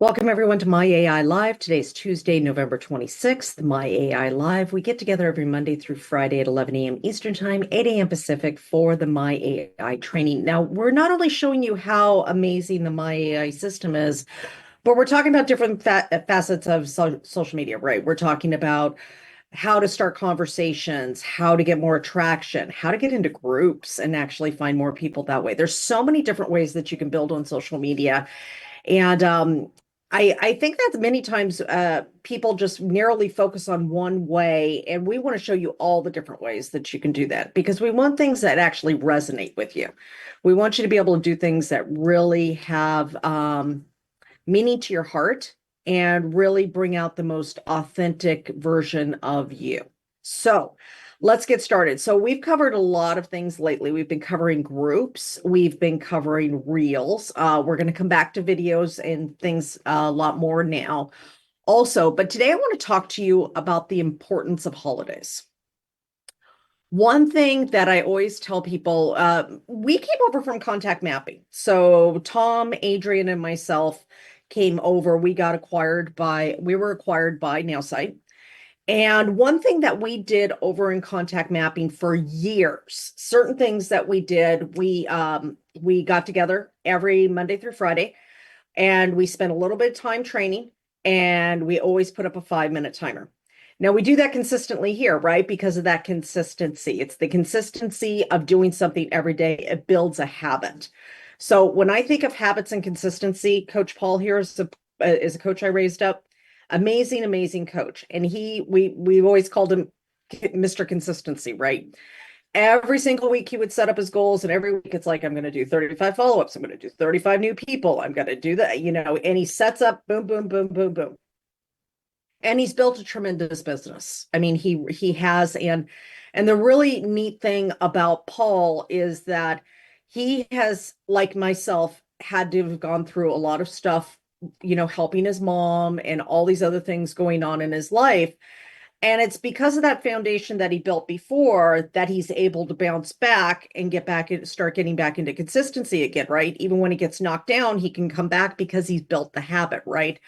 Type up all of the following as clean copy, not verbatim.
Welcome everyone to My AI Live. Today's Tuesday, November 26th. My AI Live. We get together every Monday through Friday at 11 a.m. Eastern Time, 8 a.m. Pacific for the My AI training. Now, we're not only showing you how amazing the My AI system is, but we're talking about different facets of social media, right? We're talking about how to start conversations, how to get more attraction, how to get into groups and actually find more people that way. There's so many different ways that you can build on social media. And I think that many times people just narrowly focus on one way, and we want to show you all the different ways that you can do that because we want things that actually resonate with you. We want you to be able to do things that really have meaning to your heart and really bring out the most authentic version of you. So let's get started. So we've covered a lot of things lately. We've been covering groups. We've been covering reels. We're going to come back to videos and things a lot more now also. But today I want to talk to you about the importance of holidays. One thing that I always tell people, we came over from contact mapping. So Tom, Adrian, and myself came over. We were acquired by Nowsite. And one thing that we did over in contact mapping for years, certain things that we did, we got together every Monday through Friday, and we spent a little bit of time training, and we always put up a 5-minute timer. Now we do that consistently here, right? Because of that consistency. It's the consistency of doing something every day. It builds a habit. So when I think of habits and consistency, Coach Paul here is a coach I raised up. Amazing, amazing coach. And we've always called him Mr. Consistency, right? Every single week he would set up his goals, and every week it's like, I'm going to do 35 follow-ups. I'm going to do 35 new people. I'm going to do that, and he sets up boom, boom, boom, boom, boom. And he's built a tremendous business. I mean, he has, and the really neat thing about Paul is that he has, like myself, had to have gone through a lot of stuff, helping his mom and all these other things going on in his life. And it's because of that foundation that he built before that he's able to bounce back and get back and start getting back into consistency again, right? Even when he gets knocked down, he can come back because he's built the habit, right?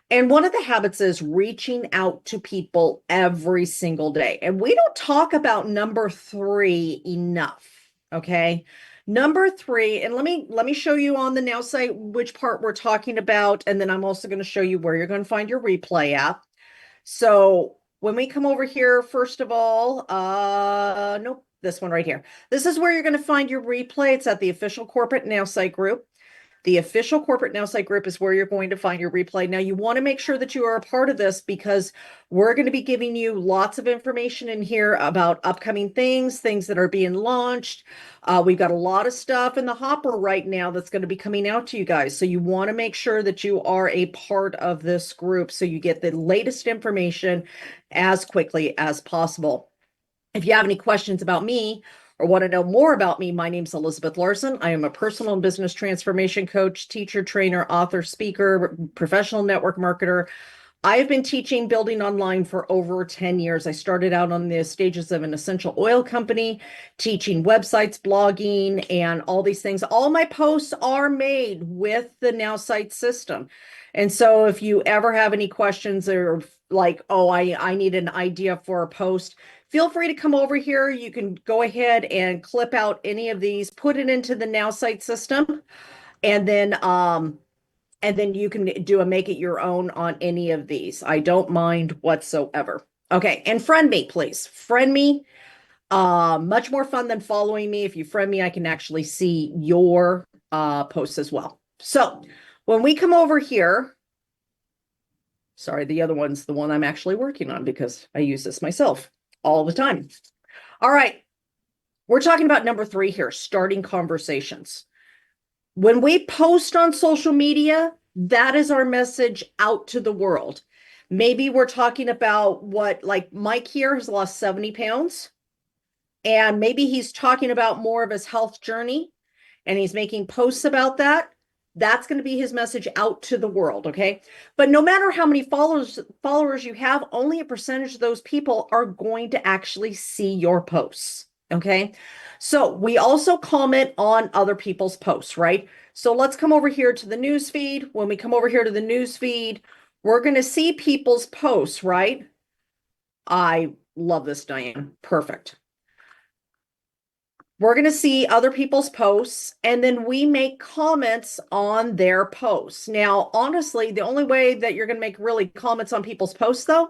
And one of the habits is reaching out to people every single day. And we don't talk about number 3 enough, okay? Number 3, and let me show you on the Now site which part we're talking about, and then I'm also going to show you where you're going to find your replay app. So when we come over here, first of all, nope, this one right here. This is where you're going to find your replay. It's at the official corporate Now site group. The official corporate Nowsite group is where you're going to find your replay. Now, you want to make sure that you are a part of this because we're going to be giving you lots of information in here about upcoming things that are being launched. We've got a lot of stuff in the hopper right now that's going to be coming out to you guys. So you want to make sure that you are a part of this group so you get the latest information as quickly as possible. If you have any questions about me, or want to know more about me, my name's Elizabeth Larson. I am a personal and business transformation coach, teacher, trainer, author, speaker, professional network marketer. I have been teaching building online for over 10 years. I started out on the stages of an essential oil company, teaching websites, blogging, and all these things. All my posts are made with the Nowsite system. And so if you ever have any questions or like, oh, I need an idea for a post, feel free to come over here. You can go ahead and clip out any of these, put it into the Nowsite system, and then you can do a make it your own on any of these. I don't mind whatsoever. Okay, and friend me, please. Friend me. Much more fun than following me. If you friend me, I can actually see your posts as well. So when we come over here, sorry, the other one's the one I'm actually working on because I use this myself all the time. All right. We're talking about number 3 here, starting conversations. When we post on social media, that is our message out to the world. Maybe we're talking about like Mike here has lost 70 pounds, and maybe he's talking about more of his health journey, and he's making posts about that. That's going to be his message out to the world, okay? But no matter how many followers you have, only a percentage of those people are going to actually see your posts. Okay. So we also comment on other people's posts, right? So let's come over here to the news feed. When we come over here to the news feed, we're going to see people's posts, right? I love this, Diane. Perfect. We're going to see other people's posts and then we make comments on their posts. Now, honestly, the only way that you're going to make really comments on people's posts, though,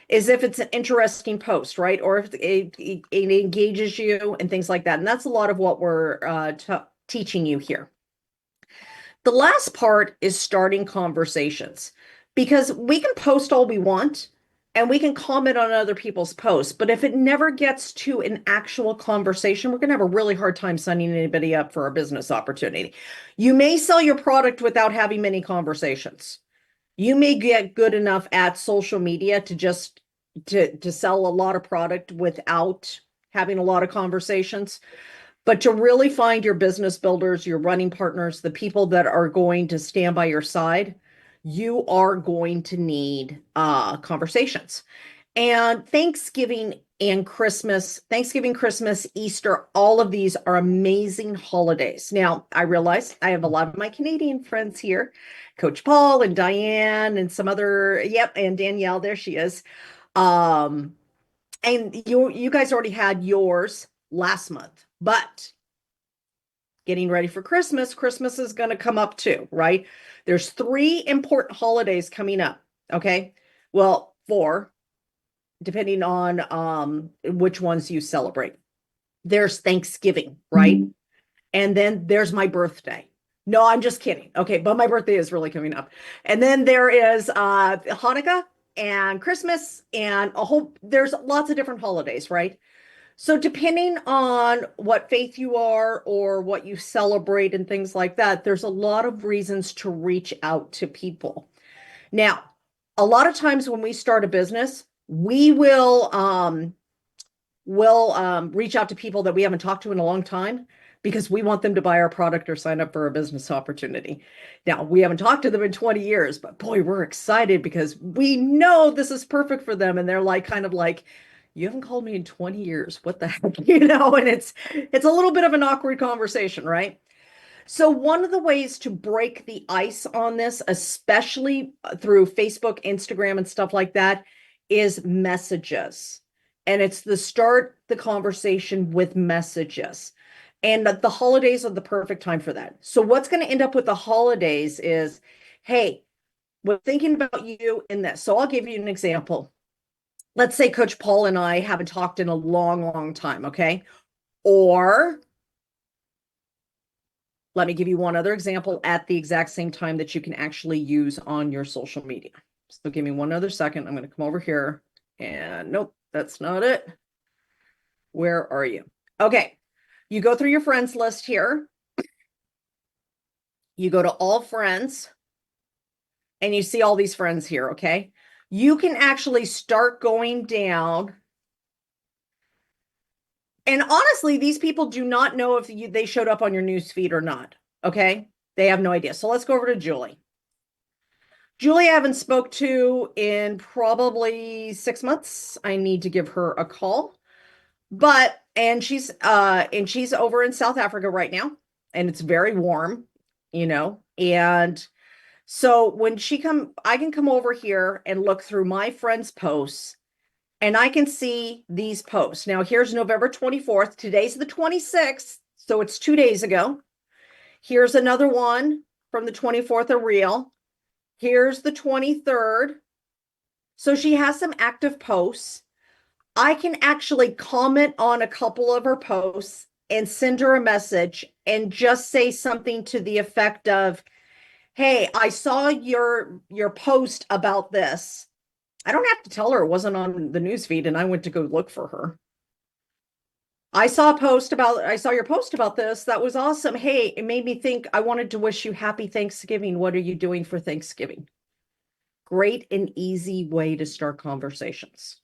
is if it's an interesting post, right? Or if it engages you and things like that. And that's a lot of what we're teaching you here. The last part is starting conversations because we can post all we want and we can comment on other people's posts. But if it never gets to an actual conversation, we're going to have a really hard time signing anybody up for a business opportunity. You may sell your product without having many conversations. You may get good enough at social media to just to sell a lot of product without having a lot of conversations. But to really find your business builders, your running partners, the people that are going to stand by your side, you are going to need conversations. And Thanksgiving, Christmas, Easter, all of these are amazing holidays. Now, I realize I have a lot of my Canadian friends here, Coach Paul and Diane and some other, yep, and Danielle, there she is. Um, and you guys already had yours last month, but getting ready for Christmas, Christmas is going to come up too, right? There's three important holidays coming up, okay? Well, four, depending on which ones you celebrate. There's Thanksgiving, right? And then there's my birthday. No, I'm just kidding. Okay, but my birthday is really coming up. And then there is Hanukkah and Christmas and there's lots of different holidays, right? So depending on what faith you are or what you celebrate and things like that, there's a lot of reasons to reach out to people. Now, a lot of times when we start a business, we'll reach out to people that we haven't talked to in a long time because we want them to buy our product or sign up for a business opportunity. Now, we haven't talked to them in 20 years, but boy, we're excited because we know this is perfect for them. And they're like, kind of like, you haven't called me in 20 years. What the heck? And it's a little bit of an awkward conversation, right? So one of the ways to break the ice on this, especially through Facebook, Instagram, and stuff like that, is messages. And it's the start the conversation with messages. And the holidays are the perfect time for that. So what's going to end up with the holidays is, hey, we're thinking about you in this. So I'll give you an example. Let's say Coach Paul and I haven't talked in a long, long time, okay? Or let me give you one other example at the exact same time that you can actually use on your social media. So give me one other second. I'm going to come over here and nope, that's not it. Where are you? Okay. You go through your friends list here. You go to all friends and you see all these friends here. Okay. You can actually start going down. And honestly, these people do not know if they showed up on your news feed or not. Okay. They have no idea. So let's go over to Julie. Julie, I haven't spoke to in probably 6 months. I need to give her a call. And she's over in South Africa right now, and it's very warm, And so I can come over here and look through my friends' posts, and I can see these posts. Now, here's November 24th. Today's the 26th, so it's 2 days ago. Here's another one from the 24th, a reel. Here's the 23rd. So she has some active posts. I can actually comment on a couple of her posts and send her a message and just say something to the effect of, hey, I saw your post about this. I don't have to tell her it wasn't on the newsfeed and I went to go look for her. I saw your post about this. That was awesome. Hey, it made me think I wanted to wish you happy Thanksgiving. What are you doing for Thanksgiving? Great and easy way to start conversations.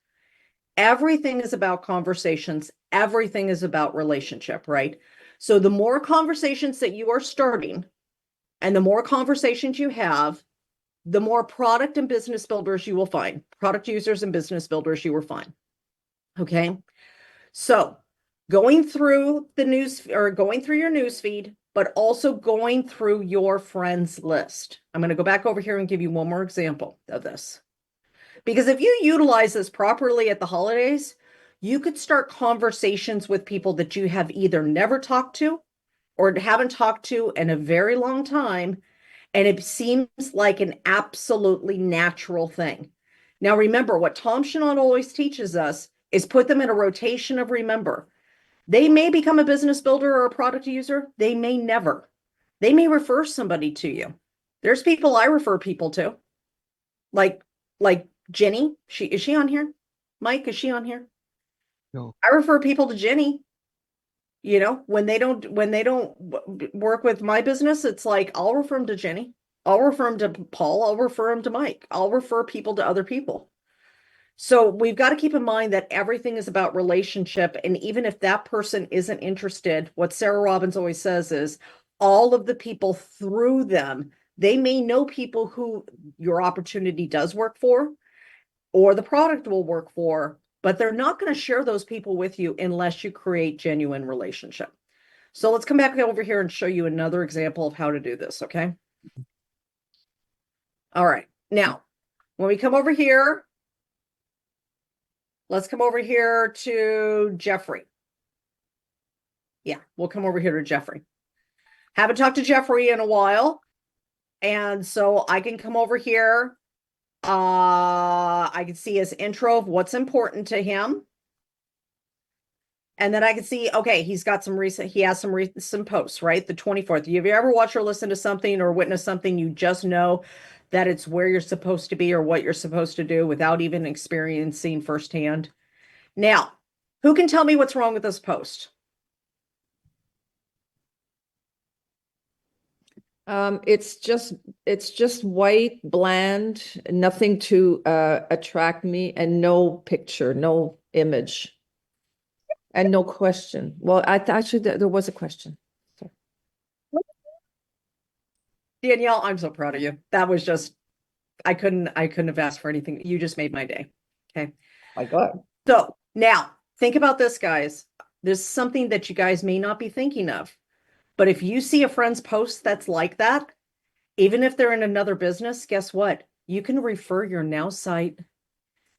Everything is about conversations. Everything is about relationship, right? So the more conversations that you are starting and the more conversations you have, the more product and business builders you will find, product users and business builders you will find. Okay. So going through the news or going through your news feed, but also going through your friends list. I'm going to go back over here and give you one more example of this. Because if you utilize this properly at the holidays, you could start conversations with people that you have either never talked to or haven't talked to in a very long time. And it seems like an absolutely natural thing. Now, remember, what Tom Shannon always teaches us is put them in a rotation of remember. They may become a business builder or a product user. They may never. They may refer somebody to you. There's people I refer people to, like like Jenny. Is she on here? Mike, is she on here? No. I refer people to Jenny. When they don't work with my business, it's like I'll refer them to Jenny. I'll refer them to Paul. I'll refer them to Mike. I'll refer people to other people. So we've got to keep in mind that everything is about relationship. And even if that person isn't interested, what Sarah Robbins always says is all of the people through them, they may know people who your opportunity does work for or the product will work for, but they're not going to share those people with you unless you create genuine relationship. So let's come back over here and show you another example of how to do this, okay? All right. Now, when we come over here, let's come over here to Jeffrey. Yeah, we'll come over here to Jeffrey. Haven't talked to Jeffrey in a while. And so I can come over here. I can see his intro of what's important to him. And then I can see, okay, he has some posts, right? The 24th. Have you ever watched or listened to something or witnessed something you just know that it's where you're supposed to be or what you're supposed to do without even experiencing firsthand? Now, who can tell me what's wrong with this post? It's just white, bland, nothing to attract me, and no picture, no image, and no question. Well, actually there was a question. So. Danielle, I'm so proud of you. That was just I couldn't have asked for anything. You just made my day. Okay. My God. So now think about this, guys. This is something that you guys may not be thinking of. But if you see a friend's post that's like that, even if they're in another business, guess what? You can refer your Now site.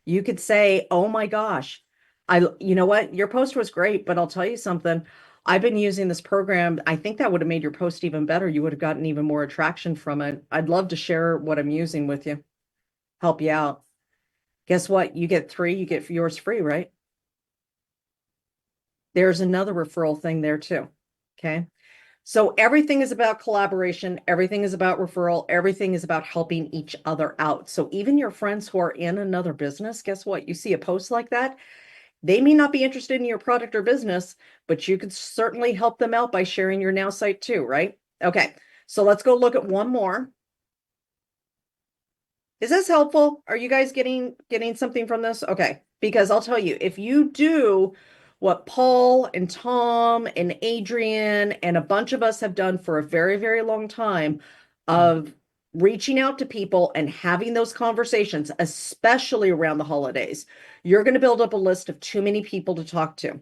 You could say, oh my gosh, you know what? Your post was great, but I'll tell you something. I've been using this program. I think that would have made your post even better. You would have gotten even more attraction from it. I'd love to share what I'm using with you, help you out. Guess what? You get yours free, right? There's another referral thing there too. Okay. So everything is about collaboration. Everything is about referral. Everything is about helping each other out. So even your friends who are in another business, guess what? You see a post like that, they may not be interested in your product or business, but you could certainly help them out by sharing your Now site too, right? Okay. So let's go look at one more. Is this helpful? Are you guys getting something from this? Okay. Because I'll tell you, if you do what Paul and Tom and Adrian and a bunch of us have done for a very, very long time of reaching out to people and having those conversations, especially around the holidays, you're going to build up a list of too many people to talk to.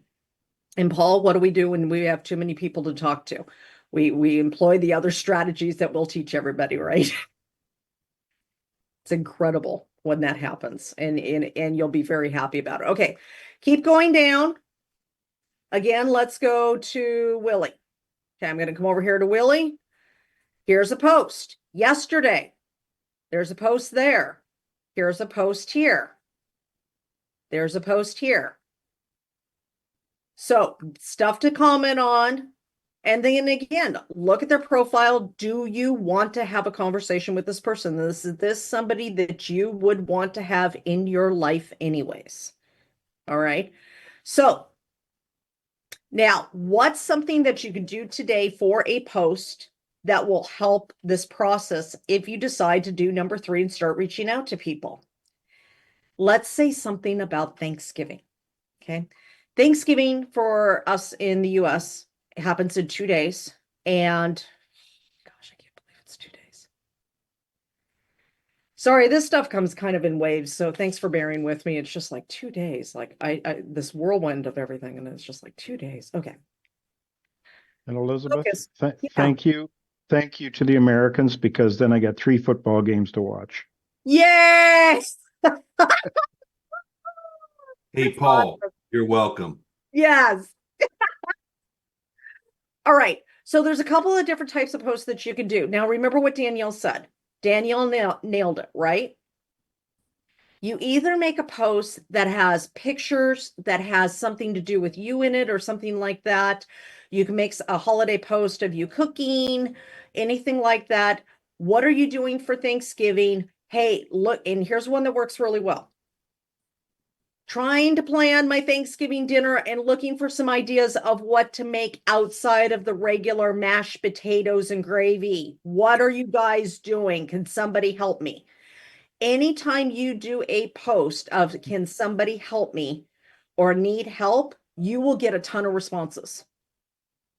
And Paul, what do we do when we have too many people to talk to? We employ the other strategies that we'll teach everybody, right? It's incredible when that happens, and you'll be very happy about it. Okay, keep going down. Again, let's go to Willie. Okay, I'm going to come over here to Willie. Here's a post yesterday. There's a post there. Here's a post here. There's a post here. So stuff to comment on. And then again, look at their profile. Do you want to have a conversation with this person? Is this somebody that you would want to have in your life anyways? All right. So now, what's something that you can do today for a post that will help this process if you decide to do number 3 and start reaching out to people? Let's say something about Thanksgiving. Okay. Thanksgiving for us in the US happens in 2 days. And gosh, I can't believe it's 2 days. Sorry, this stuff comes kind of in waves, so thanks for bearing with me. It's just like 2 days, like I this whirlwind of everything, and it's just like 2 days. Okay. And Elizabeth, Focus. Yeah. thank you. Thank you to the Americans because then I got 3 football games to watch. Yes. Hey, That's Paul, awesome. you're welcome. Yes. All right. So there's a couple of different types of posts that you can do. Now, remember what Danielle said. Danielle nailed it, right? You either make a post that has pictures that has something to do with you in it or something like that. You can make a holiday post of you cooking, anything like that. What are you doing for Thanksgiving? Hey, look, and here's one that works really well. Trying to plan my Thanksgiving dinner and looking for some ideas of what to make outside of the regular mashed potatoes and gravy. What are you guys doing? Can somebody help me? Anytime you do a post of can somebody help me or need help, you will get a ton of responses.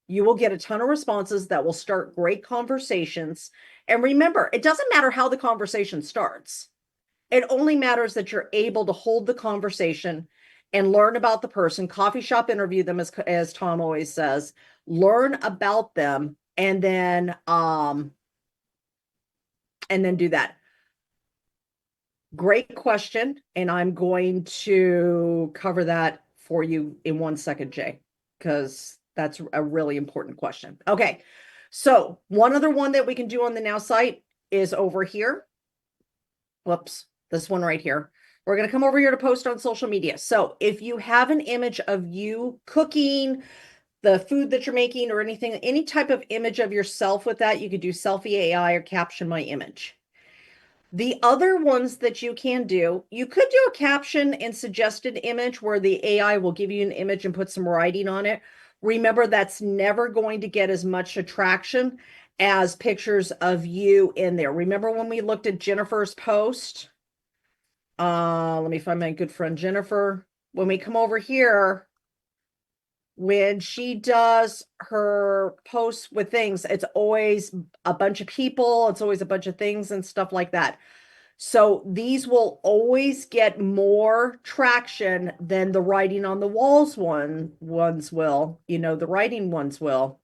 You will get a ton of responses that will start great conversations. And remember, it doesn't matter how the conversation starts. It only matters that you're able to hold the conversation and learn about the person, coffee shop interview them, as Tom always says, learn about them, and then do that. Great question. And I'm going to cover that for you in 1 second, Jay, because that's a really important question. Okay. So one other one that we can do on the Now site is over here. Whoops, this one right here. We're going to come over here to post on social media. So if you have an image of you cooking, the food that you're making or anything, any type of image of yourself with that, you could do selfie AI or caption my image. The other ones that you can do, you could do a caption and suggested image where the AI will give you an image and put some writing on it. Remember, that's never going to get as much attraction as pictures of you in there. Remember when we looked at Jennifer's post? Let me find my good friend Jennifer. When we come over here, when she does her posts with things, it's always a bunch of people, it's always a bunch of things and stuff like that. So these will always get more traction than the writing on the walls ones will, the writing ones will,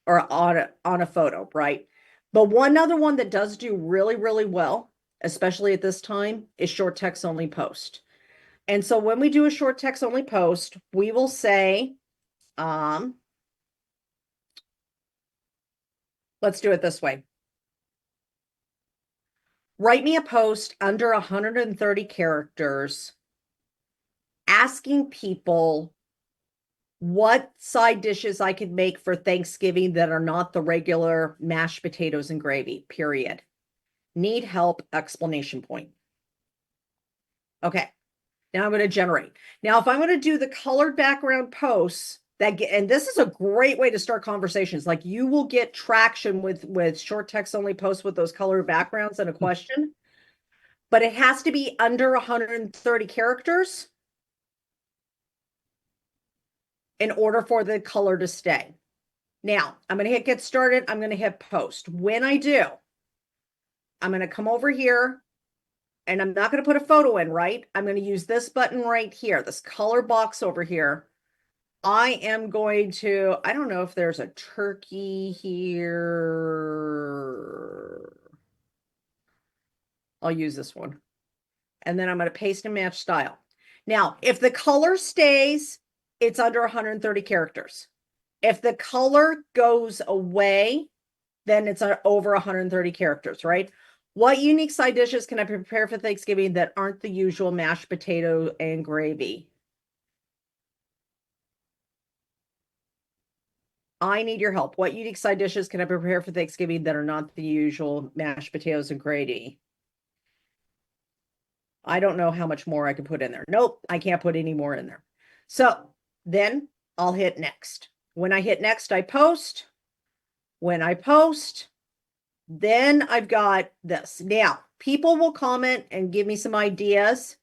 or on a photo, right? But one other one that does do really, really well, especially at this time, is short text only post. And so when we do a short text only post, we will say, let's do it this way. Write me a post under 130 characters asking people what side dishes I could make for Thanksgiving that are not the regular mashed potatoes and gravy, period. Need help, explanation point. Okay, now I'm going to generate. Now, if I'm going to do the colored background posts, and this is a great way to start conversations. Like you will get traction with short text only posts with those colored backgrounds and a question, but it has to be under 130 characters in order for the color to stay. Now, I'm going to hit get started. I'm going to hit post. When I do, I'm going to come over here and I'm not going to put a photo in, right? I'm going to use this button right here, this color box over here. I am going to, I don't know if there's a turkey here. I'll use this one. And then I'm going to paste and match style. Now, if the color stays, it's under 130 characters. If the color goes away, then it's over 130 characters, right? What unique side dishes can I prepare for Thanksgiving that aren't the usual mashed potato and gravy? I need your help. What unique side dishes can I prepare for Thanksgiving that are not the usual mashed potatoes and gravy? I don't know how much more I can put in there. Nope, I can't put any more in there. So then I'll hit next. When I hit next, I post. When I post, then I've got this. Now, people will comment and give me some ideas.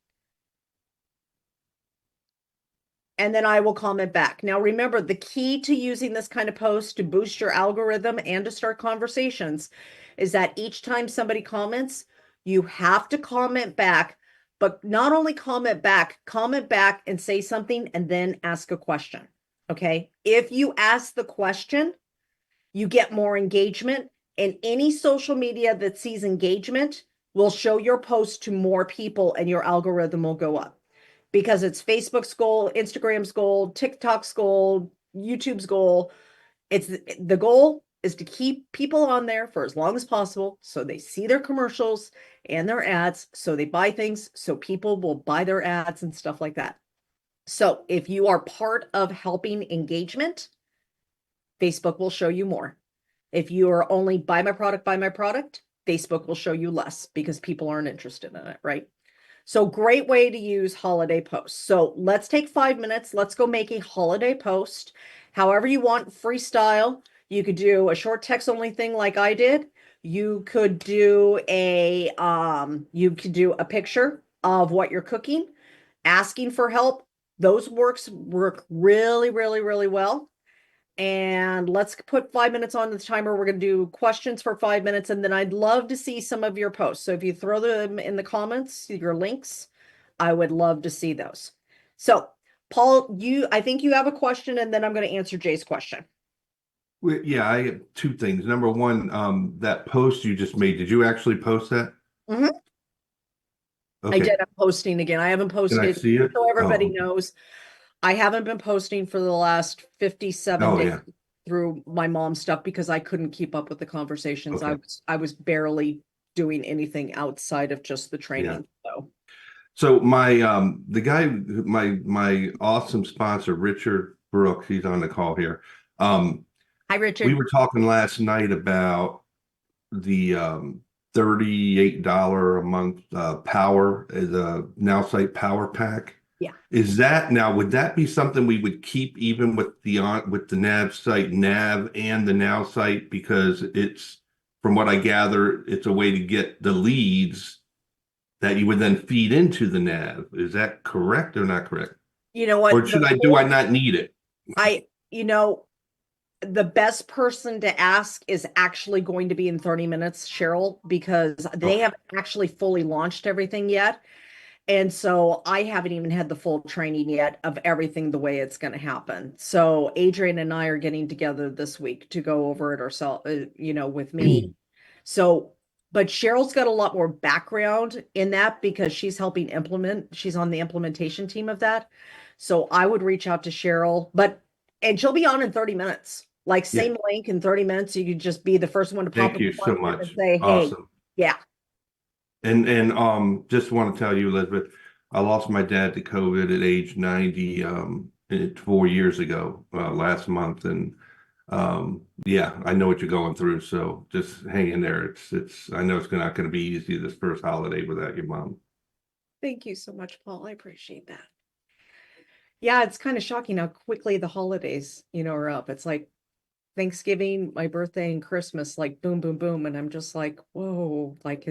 And then I will comment back. Now, remember, the key to using this kind of post to boost your algorithm and to start conversations is that each time somebody comments, You have to comment back, but not only comment back and say something and then ask a question. Okay. If you ask the question, you get more engagement, and any social media that sees engagement will show your post to more people and your algorithm will go up because it's Facebook's goal, Instagram's goal, TikTok's goal, YouTube's goal. It's the goal is to keep people on there for as long as possible so they see their commercials and their ads, so they buy things, so people will buy their ads and stuff like that. So if you are part of helping engagement, Facebook will show you more. If you are only buy my product, Facebook will show you less because people aren't interested in it, right? So great way to use holiday posts. So let's take 5 minutes. Let's go make a holiday post. However you want, freestyle. You could do a short text only thing like I did. You could do you could do a picture of what you're cooking, asking for help. Those work really, really, really well. And let's put 5 minutes on the timer. We're going to do questions for 5 minutes, and then I'd love to see some of your posts. So if you throw them in the comments, your links, I would love to see those. So Paul, I think you have a question, and then I'm going to answer Jay's question. Well, yeah, I have two things. Number one, that post you just made, did you actually post that? Mm-hmm. I Okay. did. I'm posting again. I haven't Can I posted, see it? so everybody Oh, knows. I haven't been posting for the last 57 oh days yeah. through my mom's stuff because I couldn't keep up with the conversations. Okay. I was barely doing anything outside of just the Yeah. training. So So my the guy my awesome sponsor, Richard Brooks, he's on the call here. hi, We Richard. were talking last night about the $38 a month power, the Nowsite power pack. Yeah. Is that now, would that be something we would keep even with the Navsite Nav and the Nowsite, because it's, from what I gather, it's a way to get the leads that you would then feed into the Nav. Is that correct or not correct? You know Or what? do I not need it? You know, the best person to ask is actually going to be in 30 minutes, Cheryl, because they Okay. haven't actually fully launched everything yet. And so I haven't even had the full training yet of everything the way it's going to happen. So Adrian and I are getting together this week to go over it ourselves, with me. So, but Cheryl's got a lot more background in that because she's helping implement, she's on the implementation team of that. So I would reach out to Cheryl, and she'll be on in 30 minutes. Like Yeah. same link in 30 minutes. You could just be the first one to pop Thank up you so and much. say, hey, Awesome. yeah. And just want to tell you, Elizabeth, I lost my dad to COVID at age 90 4 years ago, last month. And yeah, I know what you're going through. So just hang in there. It's I know it's not going to be easy this first holiday without your mom. Thank you so much, Paul. I appreciate that. Yeah, it's kind of shocking how quickly the holidays, are up. It's like Thanksgiving, my birthday, and Christmas, like boom, boom, boom. And I'm just like, whoa, like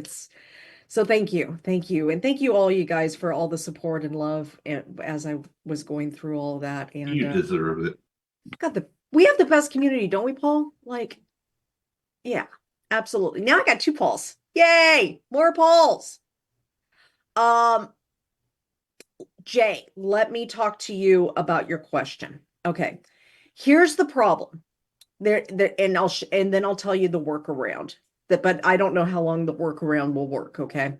so thank you. Thank you. And thank you all you guys for all the support and love as I was going through all of that. And You deserve it. we have the best community, don't we, Paul? Like, yeah, absolutely. Now I got two Pauls. Yay, more Pauls. Um, Jay, let me talk to you about your question. Okay. Here's the problem. And then I'll tell you the workaround. But I don't know how long the workaround will work, okay?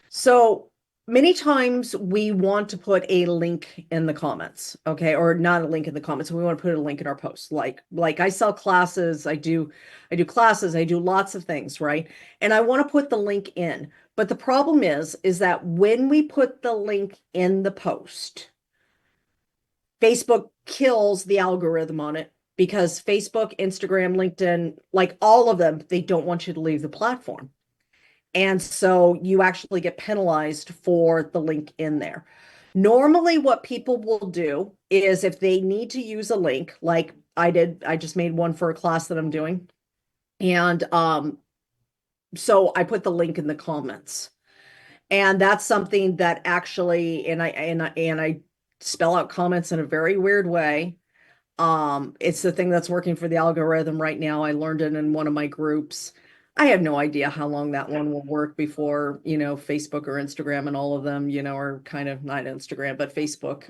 So many times we want to put a link in the comments, okay? Or not a link in the comments. We want to put a link in our post. Like I sell classes, I do classes, I do lots of things, right? And I want to put the link in. But the problem is that when we put the link in the post, Facebook kills the algorithm on it because Facebook, Instagram, LinkedIn, like all of them, they don't want you to leave the platform. And so you actually get penalized for the link in there. Normally, what people will do is if they need to use a link, like I did, I just made one for a class that I'm doing. And so I put the link in the comments. And that's something that actually, and I spell out comments in a very weird way. It's the thing that's working for the algorithm right now. I learned it in one of my groups. I have no idea how long that one will work before, Facebook or Instagram and all of them, are kind of not Instagram, but Facebook,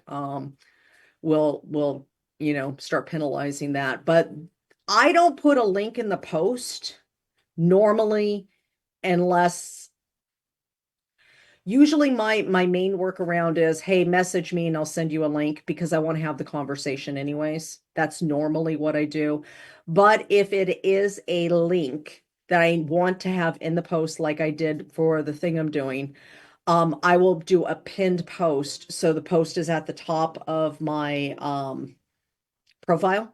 will, start penalizing that. But I don't put a link in the post normally unless usually my main workaround is, hey, message me and I'll send you a link because I want to have the conversation anyways. That's normally what I do. But if it is a link that I want to have in the post, like I did for the thing I'm doing, I will do a pinned post. So the post is at the top of my profile.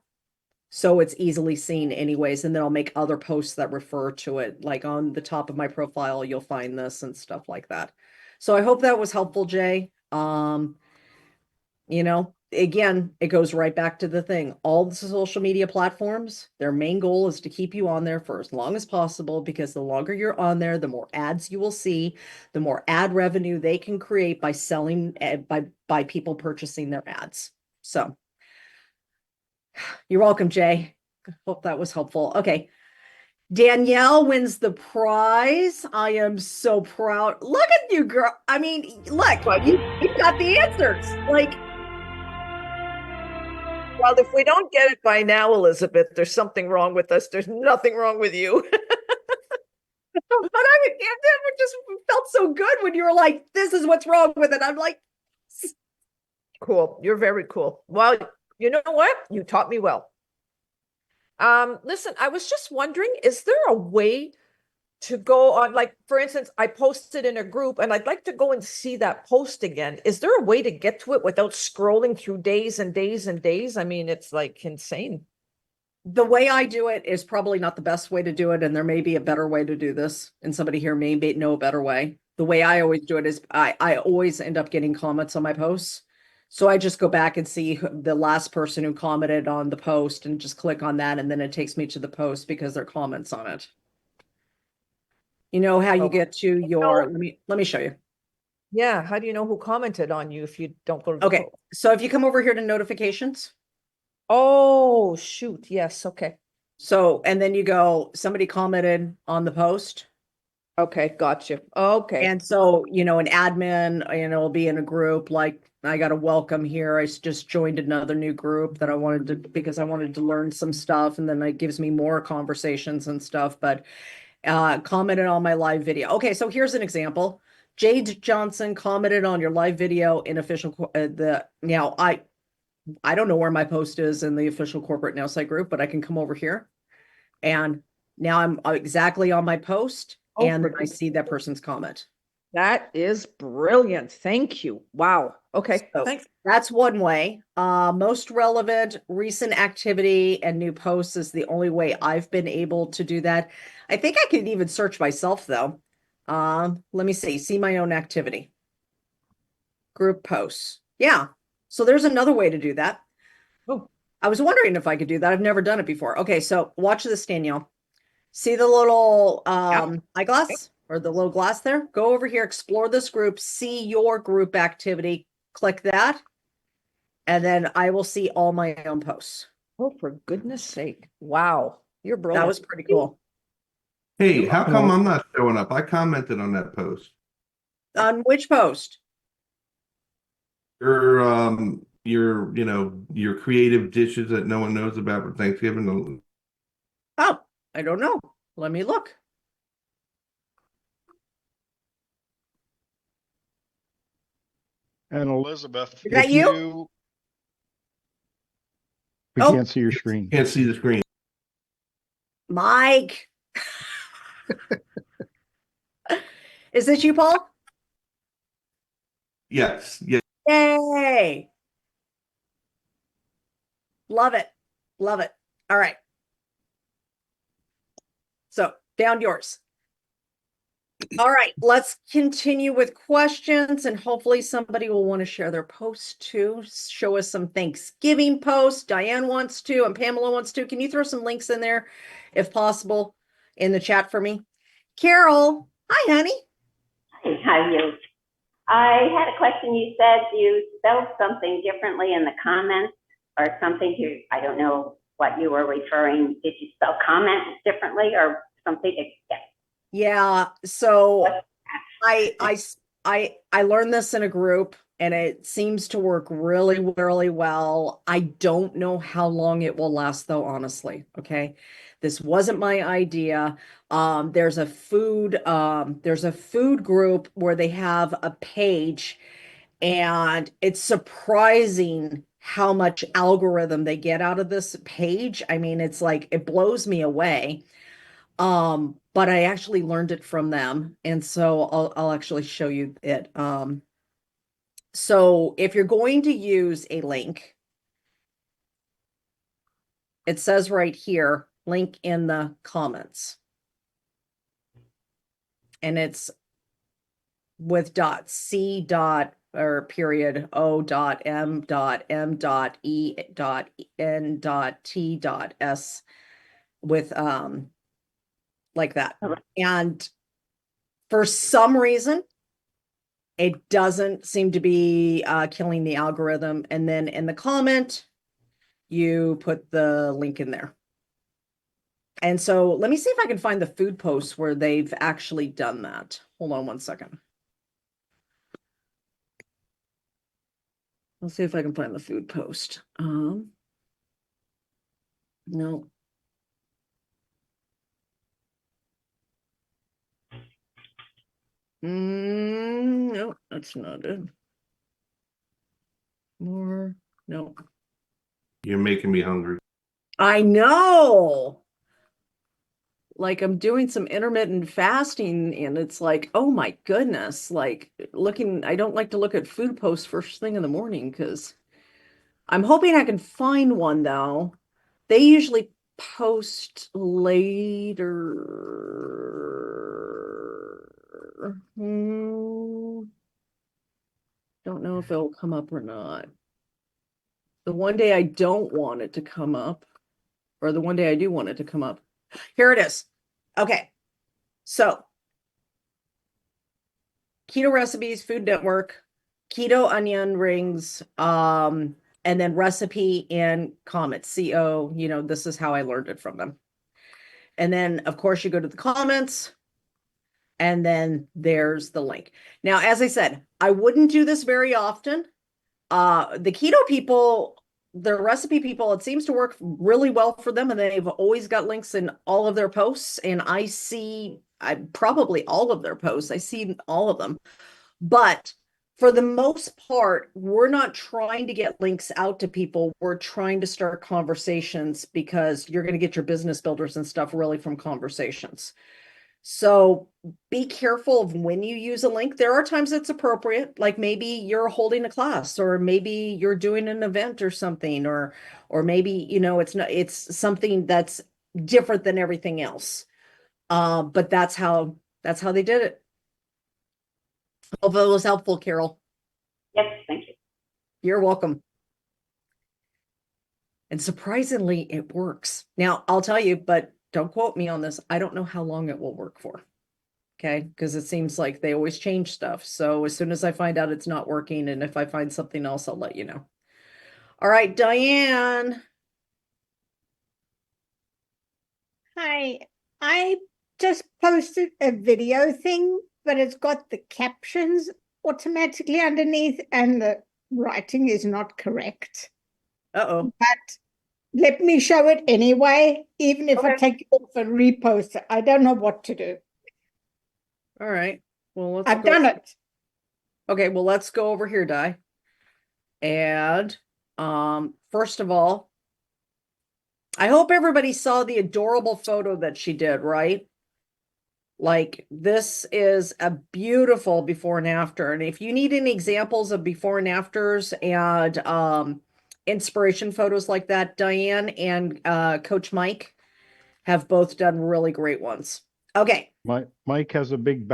So it's easily seen anyways, and then I'll make other posts that refer to it. Like on the top of my profile, you'll find this and stuff like that. So I hope that was helpful, Jay. Again, it goes right back to the thing. All the social media platforms, their main goal is to keep you on there for as long as possible because the longer you're on there, the more ads you will see, the more ad revenue they can create by selling by people purchasing their ads. So you're welcome, Jay. Hope that was helpful. Okay. Danielle wins the prize. I am so proud. Look at you, girl. I mean, look, you got the answers. Like, Well, if we don't get it by now, Elizabeth, there's something wrong with us. There's nothing wrong with you. but I mean, it just felt so good when you were like, this is what's wrong with it. I'm like, Cool. You're very cool. Well, you know what? You taught me well. Listen, I was just wondering, is there a way to go on, like, for instance, I posted in a group and I'd like to go and see that post again. Is there a way to get to it without scrolling through days and days and days? I mean, it's like insane. the way I do it is probably not the best way to do it, and there may be a better way to do this, and somebody here may know a better way. The way I always do it is I always end up getting comments on my posts. So I just go back and see the last person who commented on the post and just click on that, and then it takes me to the post because there are comments on it. You know how you Oh. get to your, let me show you. Yeah. How do you know who commented on you if you don't go to the Okay, post? so if you come over here to notifications, Oh, shoot. Yes. Okay. so and then you go, somebody commented on the post. Okay. Got you. Okay. And so, an admin, will be in a group like I got a welcome here. Just joined another new group that I wanted to because I wanted to learn some stuff, and then it gives me more conversations and stuff. But commented on my live video. Okay, so here's an example. Jade Johnson commented on your live video in official the now I don't know where my post is in the official corporate Nowsite group, but I can come over here and now I'm exactly on my post Oh, and for I see that person's comment. That is brilliant. Thank you. Wow. Okay. So Thanks. that's one way. Most relevant, recent activity and new posts is the only way I've been able to do that. I think I could even search myself though. Let me see my own activity. Group posts. Yeah. So there's another way to do that. Oh, I was wondering if I could do that. I've never done it before. Okay, so watch this, Danielle. See the little eyeglass or the little glass there? Go over here, explore this group, see your group activity, click that, and then I will see all my own posts. oh, for goodness sake. Wow. You're brilliant. That was pretty cool. Hey, how come I'm not showing up? I commented on that post. On which post? Your creative dishes that no one knows about for Thanksgiving. Oh, I don't know. Let me look. And Elizabeth, Is that if you? we Oh. can't see your screen. Can't see the screen. Mike. Is this you, Paul? Yes, yes. Yay. Love it. Love it. All right. So found yours. All right, let's continue with questions and hopefully somebody will want to share their post too. Show us some Thanksgiving posts. Diane wants to and Pamela wants to. Can you throw some links in there if possible in the chat for me? Carol, hi, honey. Hi, how are you? I had a question. You said you spelled something differently in the comments or something. I don't know what you were referring. Did you spell comments differently or something to get. Yeah, so What I learned this in a group and it seems to work really, really well. I don't know how long it will last though, honestly. Okay. This wasn't my idea. There's a food group where they have a page and it's surprising how much algorithm they get out of this page. I mean, it's like it blows me away. But I actually learned it from them, and so I'll actually show you it. So if you're going to use a link, it says right here, link in the comments. And it's with dot C dot or period O dot M dot M dot E dot N dot T dot S with like that. And for some reason, it doesn't seem to be killing the algorithm. And then in the comment, you put the link in there. And so let me see if I can find the food posts where they've actually done that. Hold on one second. Let's see if I can find the food post. No. No, that's not it. More, no. You're making me hungry. I know. Like I'm doing some intermittent fasting and it's like, oh my goodness, like I don't like to look at food posts first thing in the morning because I'm hoping I can find one though. They usually post later. Don't know if it'll come up or not. The one day I don't want it to come up, or the one day I do want it to come up. Here it is. Okay. So, keto recipes, Food Network, keto onion rings, and then recipe and comments. CO, this is how I learned it from them. And then, of course, you go to the comments, and then there's the link. Now, as I said, I wouldn't do this very often. The keto people, the recipe people, it seems to work really well for them, and they've always got links in all of their posts. And I probably all of their posts. I see all of them. But for the most part, we're not trying to get links out to people. We're trying to start conversations because you're going to get your business builders and stuff really from conversations. So be careful of when you use a link. There are times it's appropriate, like maybe you're holding a class or maybe you're doing an event or something, or maybe, it's something that's different than everything else. But that's how they did it. Hope it was helpful, Carol. Yes, thank you. You're welcome. And surprisingly, it works. Now, I'll tell you, but don't quote me on this. I don't know how long it will work for. Okay, because it seems like they always change stuff. So as soon as I find out it's not working, and if I find something else, I'll let you know. All right, Diane. Hi, I just posted a video thing, but it's got the captions automatically underneath and the writing is not correct. Uh-oh. But let me show it anyway, even if I Okay. take it off and repost it. I don't know what to do. All right. Well, let's I've go. done it. Okay, well, let's go over here, Di. And first of all, I hope everybody saw the adorable photo that she did, right? Like this is a beautiful before and after. And if you need any examples of before and afters and inspiration photos like that, Diane and Coach Mike have both done really great ones. Okay. Mike has a big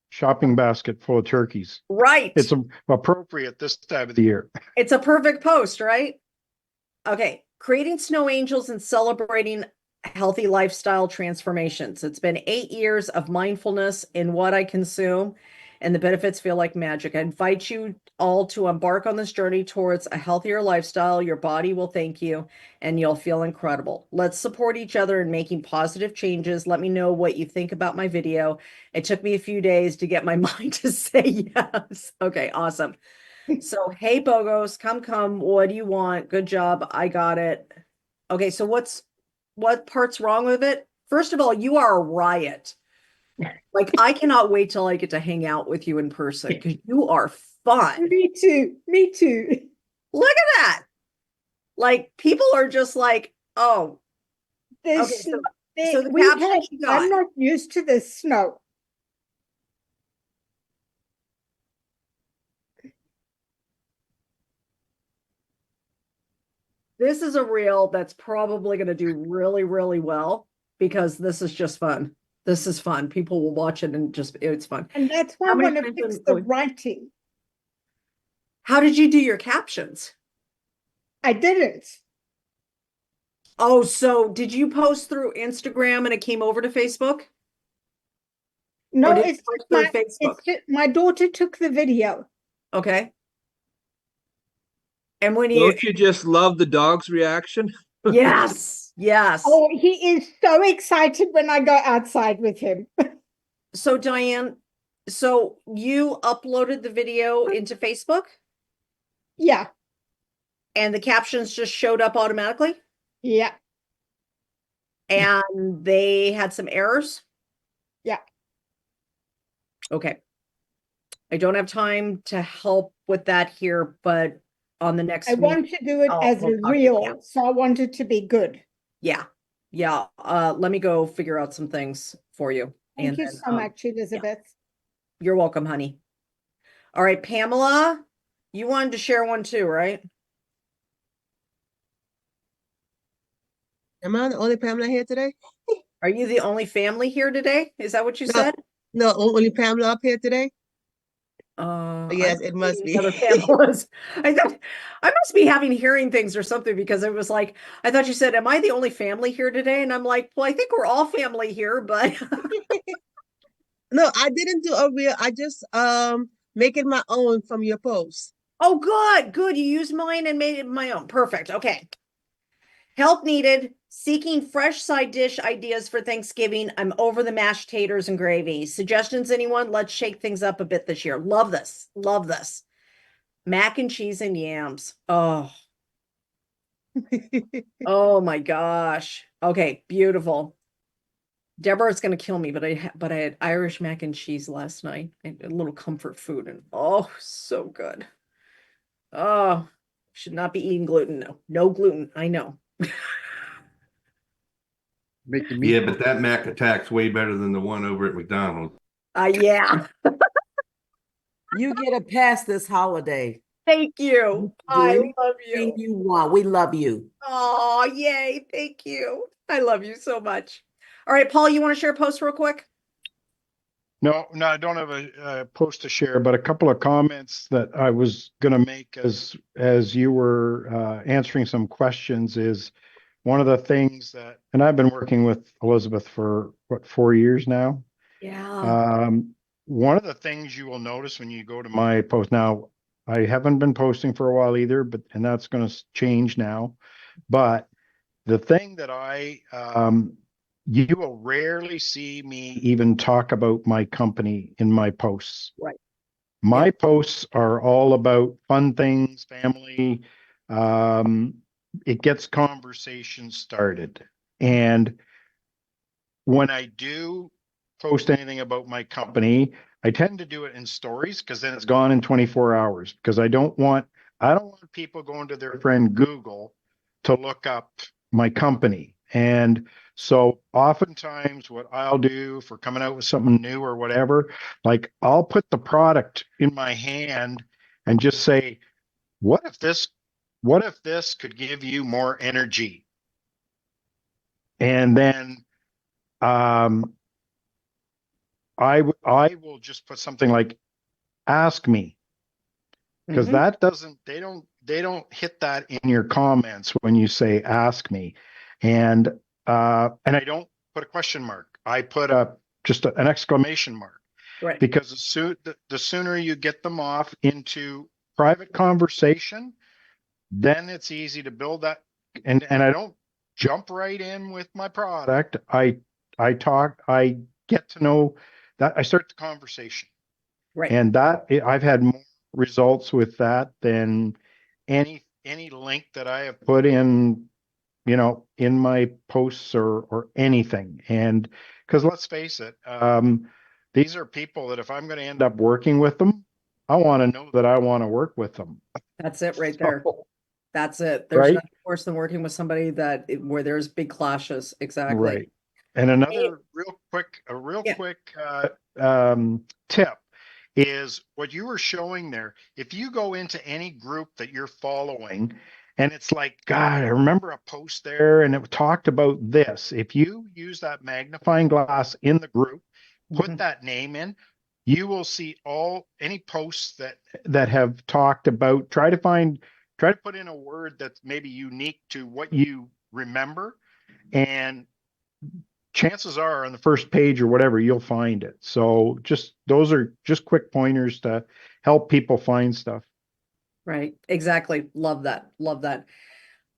shopping basket full of turkeys. Right. It's appropriate this time of the year. It's a perfect post, right? Okay. Creating snow angels and celebrating healthy lifestyle transformations. It's been 8 years of mindfulness in what I consume. and the benefits feel like magic. I invite you all to embark on this journey towards a healthier lifestyle. Your body will thank you, and you'll feel incredible. Let's support each other in making positive changes. Let me know what you think about my video. It took me a few days to get my mind to say yes. Okay, awesome. So, hey, Bogos, come. What do you want? Good job. I got it. Okay, so what part's wrong with it? First of all, you are a riot. Like, I cannot wait till I get to hang out with you in person because you are fun. Me too. Me too. Look at that. Like, people are just like, oh, There's, okay, so there, the we caption had, you got. I'm not used to the snow. This is a reel that's probably going to do really, really well because this is just fun. This is fun. People will watch it and just, it's fun. And that's why How I many want to times fix am- the oh, writing. How did you do your captions? I didn't. Oh, so did you post through Instagram and it came over to Facebook? No, Or did you it's post just my, through Facebook? my daughter took the video. Okay. And when you, Don't you just love the dog's reaction? yes, yes. Oh, he is so excited when I go outside with him. So Diane, so you uploaded the video into Facebook Yeah, and the captions just showed up automatically yeah, and they had some errors? yeah. Okay. I don't have time to help with that here, but on the next I meeting, want to do it I'll- as we'll a talk to you. reel, so I want it to be good. Yeah. Let me go figure out some things for you. Thank you then, so much, Elizabeth. You're welcome, honey. All right, Pamela, you wanted to share one too, right? Am I the only Pamela here today? Are you the only family here today? Is that what you No. said? No, only Pamela up here today? I Yes, it must be. other Pamelas. I thought I must be having hearing things or something because it was like I thought you said, "Am I the only family here today?" And I'm like, "Well, I think we're all family here, but No, I didn't do a reel. I just make it my own from your post. oh, good. You used mine and made it my own. Perfect. Okay. Help needed. Seeking fresh side dish ideas for Thanksgiving. I'm over the mashed taters and gravy. Suggestions, anyone? Let's shake things up a bit this year. Love this. Love this. Mac and cheese and yams. Oh, oh my gosh. Okay, beautiful. Deborah's gonna kill me, but I had Irish mac and cheese last night and a little comfort food, and oh, so good. Oh, should not be eating gluten. No gluten. I know. Make the Yeah, meat. but that Mac Attack's way better than the one over at McDonald's. Yeah. You get a pass this holiday. Thank you. I Do love anything you. you want. We love you. Oh, yay. Thank you. I love you so much. All right, Paul, you want to share a post real quick? No, I don't have a post to share, but a couple of comments that I was going to make as you were answering some questions is one of the things that, and I've been working with Elizabeth for what, 4 years now. Yeah. One of the things you will notice when you go to my post now, I haven't been posting for a while either, and that's going to change now. But the thing that you will rarely see me even talk about my company in my posts. Right. My posts are all about fun things, family. It gets conversations started. And when I do post anything about my company, I tend to do it in stories because then it's gone in 24 hours because I don't want people going to their friend Google to look up my company. And so oftentimes what I'll do for coming out with something new or whatever, like I'll put the product in my hand and just say, what if this could give you more energy? And then I will just put something like ask me because that doesn't they don't hit that in your comments when you say ask me, and I don't put a question mark. I put just an exclamation mark, Right. Because the sooner you get them off into private conversation, then it's easy to build that. And I don't jump right in with my product. I get to know that, I start the conversation. Right. And that I've had more results with that than any link that I have put in, in my posts or anything. And because let's face it, these are people that if I'm going to end up working with them, I want to know that I want to work with them. That's it right there. So, That's it. There's right? nothing worse than working with somebody where there's big clashes. Exactly. Right. And Hey, another real yeah. quick tip is what you were showing there. If you go into any group that you're following and it's like, God, I remember a post there and it talked about this. If you use that magnifying glass in the group, put that name in, you will see any posts that have talked about, try to put in a word that's maybe unique to what you remember, and chances are on the first page or whatever, you'll find it. So those are just quick pointers to help people find stuff. Right. Exactly. Love that. Love that.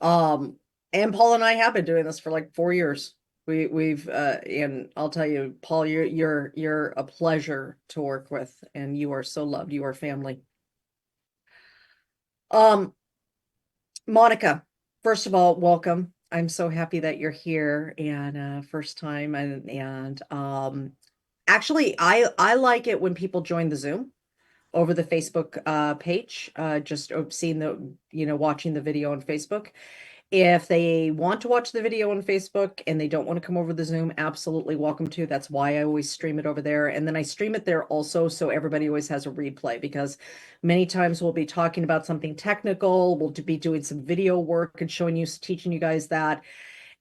And Paul and I have been doing this for like 4 years. And I'll tell you, Paul, you're a pleasure to work with, and you are so loved. You are family. Monica, first of all, welcome. I'm so happy that you're here, and first time, and actually, I like it when people join the Zoom over the Facebook page, just seeing watching the video on Facebook. If they want to watch the video on Facebook and they don't want to come over the Zoom, absolutely welcome to. That's why I always stream it over there. And then I stream it there also, so everybody always has a replay, because many times we'll be talking about something technical. We'll be doing some video work and teaching you guys that.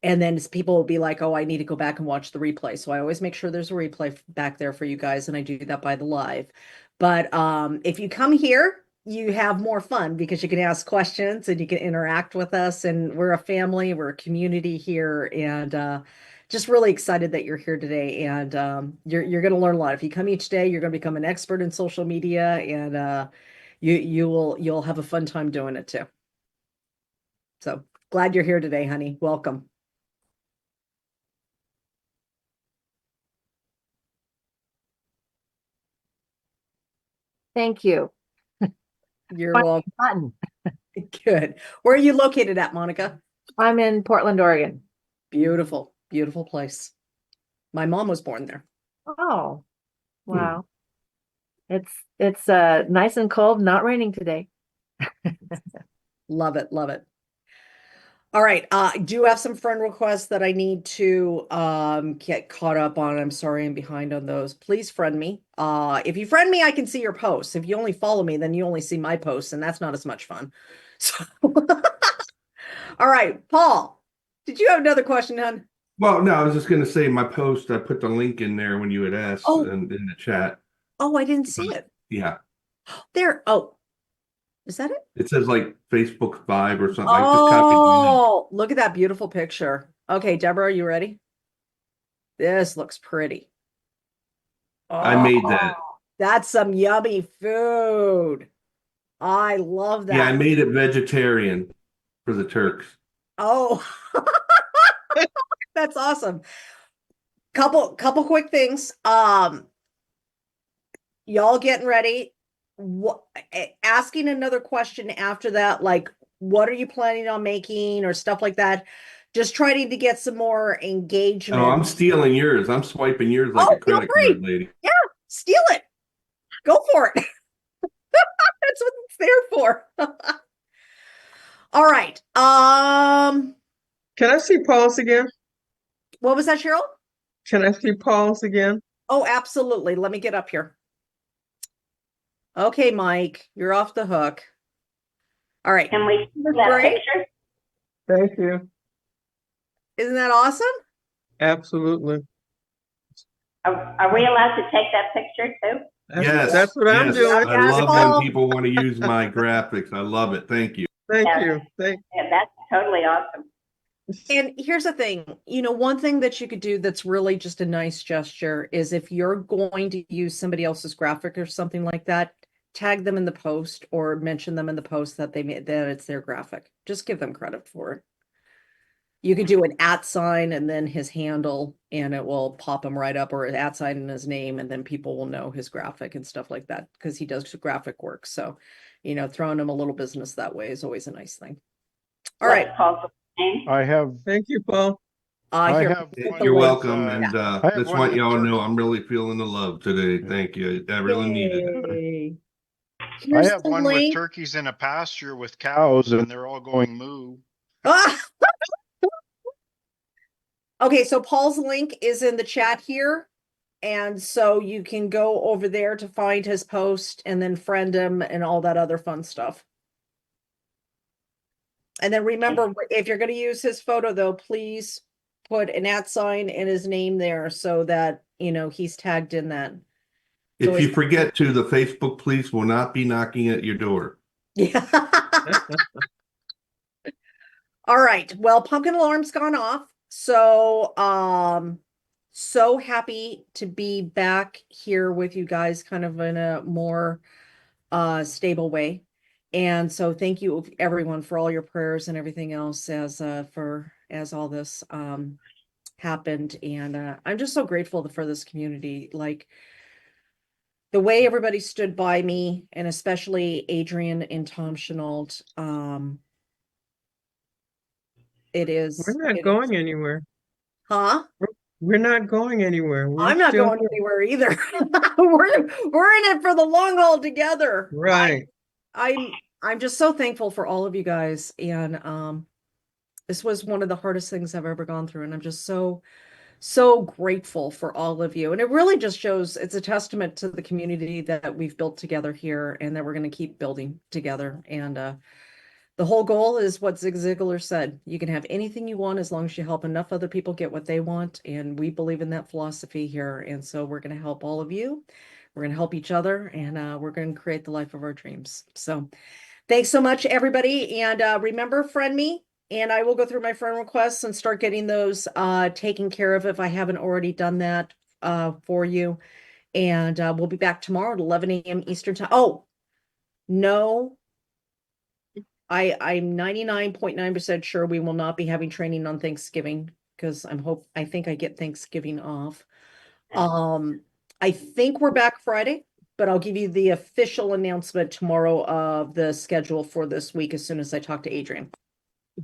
And then people will be like, oh, I need to go back and watch the replay. So I always make sure there's a replay back there for you guys. And I do that by the live. But if you come here, you have more fun because you can ask questions and you can interact with us. And we're a family, we're a community here. And just really excited that you're here today. And you're going to learn a lot. If you come each day, you're going to become an expert in social media, and you'll have a fun time doing it too. So glad you're here today, honey. Welcome. Thank you. You're welcome. Button. Good. Where are you located at, Monica? I'm in Portland, Oregon. Beautiful, beautiful place. My mom was born there. Oh, wow. It's nice and cold, not raining today. Love it, love it. All right, I do have some friend requests that I need to get caught up on. I'm sorry I'm behind on those. Please friend me. If you friend me, I can see your posts. If you only follow me, then you only see my posts, and that's not as much fun. So all right, Paul, did you have another question, hon? Well, no, I was just going to say my post, I put the link in there when you had asked in the chat. Oh, I didn't see it. Yeah. There. Oh, is that it? It says like Facebook vibe or something. I just copied the link. Oh, look at that beautiful picture. Okay, Deborah, are you ready? This looks pretty. I made that. That's some yummy food. I love that. Yeah, I made it vegetarian for the Turks. Oh, that's awesome. Couple quick things. Y'all getting ready. Asking another question after that, like, what are you planning on making or stuff like that? Just trying to get some more engagement. Oh, I'm stealing yours. I'm swiping yours like a credit card lady. Yeah, steal it. Go for it. That's what it's there for. All right. Can I see Paul's again? What was that, Cheryl? Can I see Paul's again? Oh, absolutely. Let me get up here. Okay, Mike, you're off the hook. All right. Can we see that picture? Thank you. Isn't that awesome? Absolutely. Are we allowed to take that picture too? Yes. That's what I'm doing. I love when people want to use my graphics. I love it. Thank you. Thank Yeah. you. Yeah, that's totally awesome. And here's the thing, one thing that you could do that's really just a nice gesture is if you're going to use somebody else's graphic or something like that, tag them in the post or mention them in the post that they made, that it's their graphic. Just give them credit for it. You could do an @ sign and then his handle, and it will pop him right up, or an @ sign and his name, and then people will know his graphic and stuff like that because he does graphic work. So, throwing him a little business that way is always a nice thing. All right. What's Paul's name? I have Thank you, Paul. I Here, have put one the You're with, link. welcome. And I have just one want with y'all to know turkey. I'm really feeling the love today. Thank you. I really needed it. Yay. I Here's have the one with link. turkeys in a pasture with cows, and they're all going moo. Ah! Okay, so Paul's link is in the chat here. And so you can go over there to find his post and then friend him and all that other fun stuff. And then remember, if you're going to use his photo, though, please put an @ sign and his name there so that, he's tagged in that. So If you forget to, the Facebook police will not be knocking at your door. Yeah. All right. Well, pumpkin alarm's gone off. So, so happy to be back here with you guys kind of in a more stable way. And so thank you everyone for all your prayers and everything else as all this happened. And I'm just so grateful for this community. Like the way everybody stood by me, and especially Adrian and Tom Chenault. We're not going anywhere. Huh? We're not going anywhere. I'm not going anywhere either. we're in it for the long haul together. Right. I'm just so thankful for all of you guys. And this was one of the hardest things I've ever gone through. And I'm just so grateful for all of you. And it really just shows, it's a testament to the community that we've built together here and that we're going to keep building together. And the whole goal is what Zig Ziglar said. You can have anything you want as long as you help enough other people get what they want. And we believe in that philosophy here. And so we're going to help all of you. We're going to help each other, and we're going to create the life of our dreams. So thanks so much, everybody. And remember, friend me, and I will go through my friend requests and start getting those taken care of if I haven't already done that for you. And we'll be back tomorrow at 11 a.m. Eastern time. Oh, no. I'm 99.9% sure we will not be having training on Thanksgiving because I think I get Thanksgiving off. I think we're back Friday, but I'll give you the official announcement tomorrow of the schedule for this week as soon as I talk to Adrian.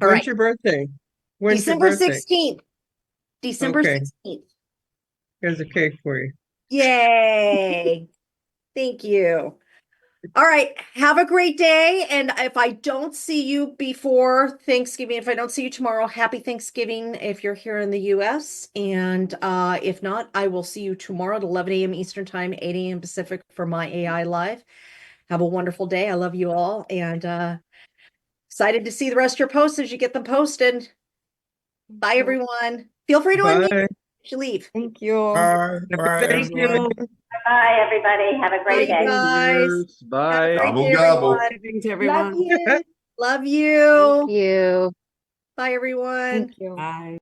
All When's right. your birthday? When's your December birthday? 16th. December Okay. 16th. Here's a cake for you. Yay. Thank you. All right. Have a great day. And if I don't see you before Thanksgiving, if I don't see you tomorrow, happy Thanksgiving if you're here in the US. And if not, I will see you tomorrow at 11 a.m. Eastern time, 8 a.m. Pacific for my AI Live. Have a wonderful day. I love you all. And excited to see the rest of your posts as you get them posted. Bye, everyone. Feel free to unmute Bye. to leave. Thank you. Bye, Happy bye, Thanksgiving. everyone. Bye, everybody. Have a great Bye, day. guys. Cheers. Have a Bye. great Gobble, day, gobble. everyone. Thanks, Love everyone. you. Love you. You. Bye, everyone. Thank you. Bye.